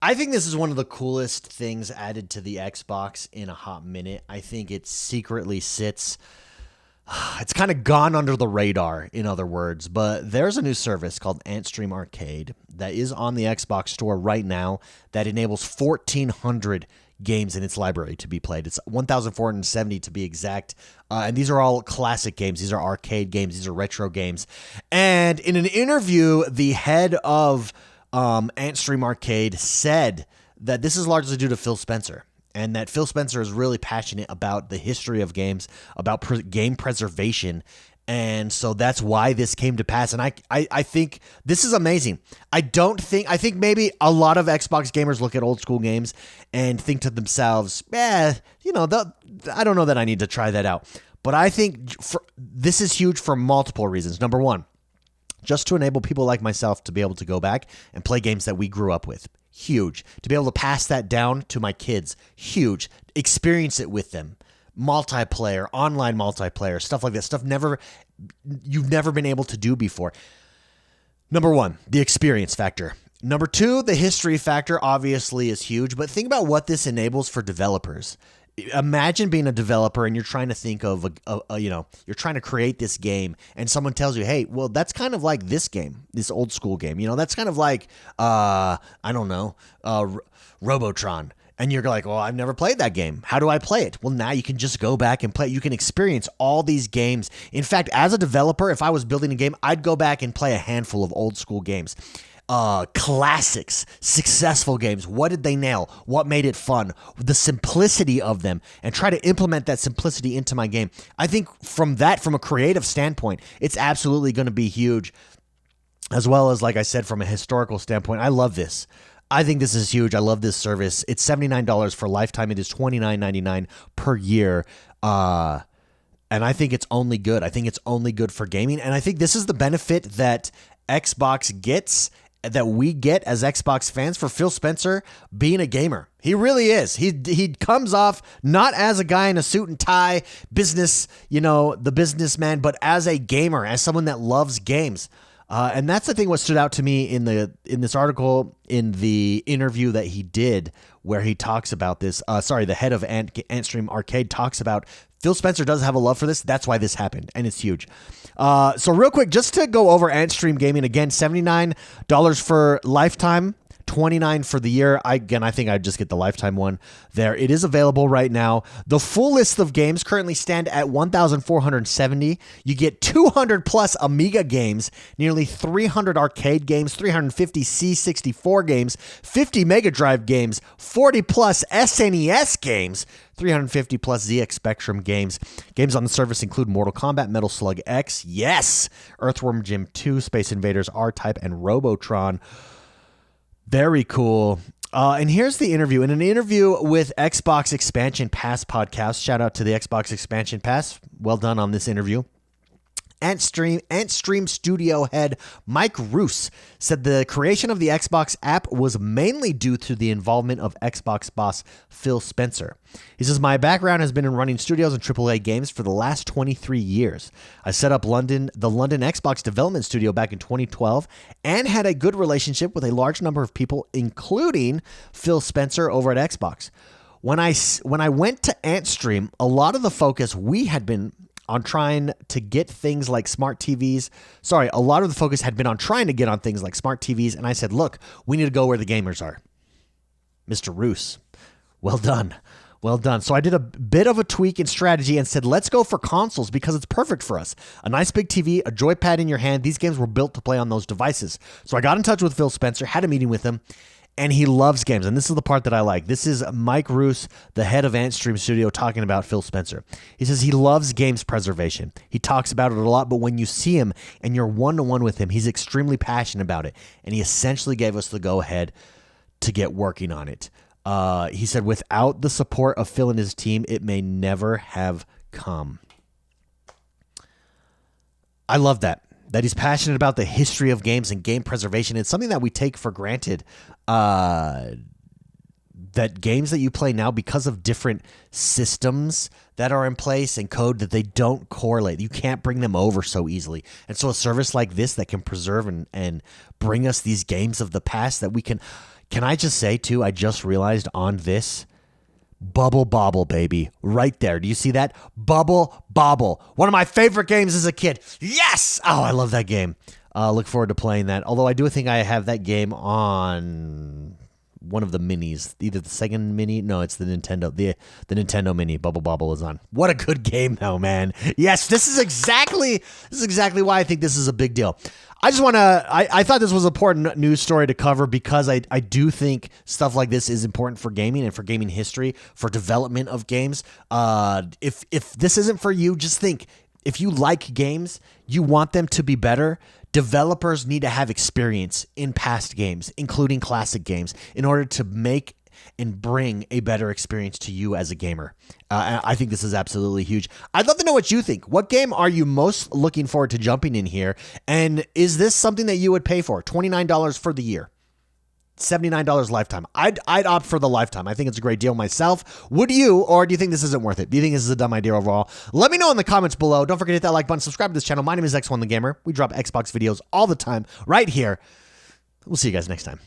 I think this is one of the coolest things added to the Xbox in a hot minute. I think it secretly sits. It's kind of gone under the radar, in other words, but there's a new service called Antstream Arcade that is on the Xbox Store right now that enables 1,400 games in its library to be played. It's 1,470 to be exact. And these are all classic games. These are arcade games. These are retro games. And in an interview, the head of Antstream Arcade said that this is largely due to Phil Spencer. And that Phil Spencer is really passionate about the history of games, about game preservation. And so that's why this came to pass. And I think this is amazing. I think maybe a lot of Xbox gamers look at old school games and think to themselves, I don't know that I need to try that out. But I think this is huge for multiple reasons. Number one, just to enable people like myself to be able to go back and play games that we grew up with. Huge. To be able to pass that down to my kids. Huge. Experience it with them. Multiplayer, online multiplayer, stuff like that. Stuff you've never been able to do before. Number one, the experience factor. Number two, the history factor obviously is huge, but think about what this enables for developers. Imagine being a developer and you're trying to think of you're trying to create this game and someone tells you, hey, well, that's kind of like this game, this old school game. That's kind of like, Robotron. And you're like, well, I've never played that game. How do I play it? Well, now you can just go back and play. You can experience all these games. In fact, as a developer, if I was building a game, I'd go back and play a handful of old school games. Classics, successful games. What did they nail? What made it fun? The simplicity of them, and try to implement that simplicity into my game. I think from a creative standpoint, it's absolutely going to be huge, as well as, like I said, from a historical standpoint. I love this. I think this is huge. I love this service. It's $79 for lifetime. It is $29.99 per year. And I think it's only good. I think it's only good for gaming. And I think this is the benefit that Xbox gets, that we get as Xbox fans, for Phil Spencer being a gamer. He really is. He comes off not as a guy in a suit and tie, the businessman, but as a gamer, as someone that loves games. And that's the thing what stood out to me in this article, in the interview that he did, where he talks about this. The head of Antstream Arcade talks about Phil Spencer does have a love for this. That's why this happened, and it's huge. So real quick, just to go over Antstream Gaming again, $79 for lifetime, $29 for the year. I think I'd just get the lifetime one there. It is available right now. The full list of games currently stand at 1,470. You get 200 plus Amiga games, nearly 300 arcade games, 350 C64 games, 50 Mega Drive games, 40 plus SNES games, 350 plus ZX Spectrum games. Games on the service include Mortal Kombat, Metal Slug X, yes, Earthworm Jim 2, Space Invaders, R-Type, and Robotron. Very cool. And here's the interview. In an interview with Xbox Expansion Pass podcast, shout out to the Xbox Expansion Pass. Well done on this interview. Antstream studio head Mike Roos said the creation of the Xbox app was mainly due to the involvement of Xbox boss Phil Spencer. He says, my background has been in running studios and AAA games for the last 23 years. I set up the London Xbox development studio back in 2012 and had a good relationship with a large number of people, including Phil Spencer over at Xbox. When I went to Antstream, a lot of the focus we had been on trying to get things like smart TVs. A lot of the focus had been on trying to get on things like smart TVs. And I said, look, we need to go where the gamers are. Mr. Roos, well done. Well done. So I did a bit of a tweak in strategy and said, let's go for consoles because it's perfect for us. A nice big TV, a joypad in your hand. These games were built to play on those devices. So I got in touch with Phil Spencer, had a meeting with him, and he loves games. And this is the part that I like. This is Mike Roos, the head of Antstream Studio, talking about Phil Spencer. He says he loves games preservation. He talks about it a lot, but when you see him and you're one-to-one with him, he's extremely passionate about it. And he essentially gave us the go-ahead to get working on it. He said without the support of Phil and his team, it may never have come. I love that he's passionate about the history of games and game preservation. It's something that we take for granted, that games that you play now, because of different systems that are in place and code, that they don't correlate. You can't bring them over so easily. And so a service like this that can preserve and bring us these games of the past that we can Can I just say, too, I just realized on this, Bubble Bobble, baby. Right there. Do you see that? Bubble Bobble. One of my favorite games as a kid. Yes! Oh, I love that game. Look forward to playing that. Although I do think I have that game on one of the minis. Either the second mini. No, it's the Nintendo. The Nintendo mini. Bubble Bobble is on. What a good game, though, man. Yes, this is exactly why I think this is a big deal. I just want to, I thought this was an important news story to cover because I do think stuff like this is important for gaming and for gaming history, for development of games. If this isn't for you, just think, if you like games, you want them to be better, developers need to have experience in past games, including classic games, in order to make and bring a better experience to you as a gamer. I think this is absolutely huge. I'd love to know what you think. What game are you most looking forward to jumping in here? And is this something that you would pay for? $29 for the year. $79 lifetime. I'd opt for the lifetime. I think it's a great deal myself. Would you, or do you think this isn't worth it? Do you think this is a dumb idea overall? Let me know in the comments below. Don't forget to hit that like button, subscribe to this channel. My name is X1 the Gamer. We drop Xbox videos all the time right here. We'll see you guys next time.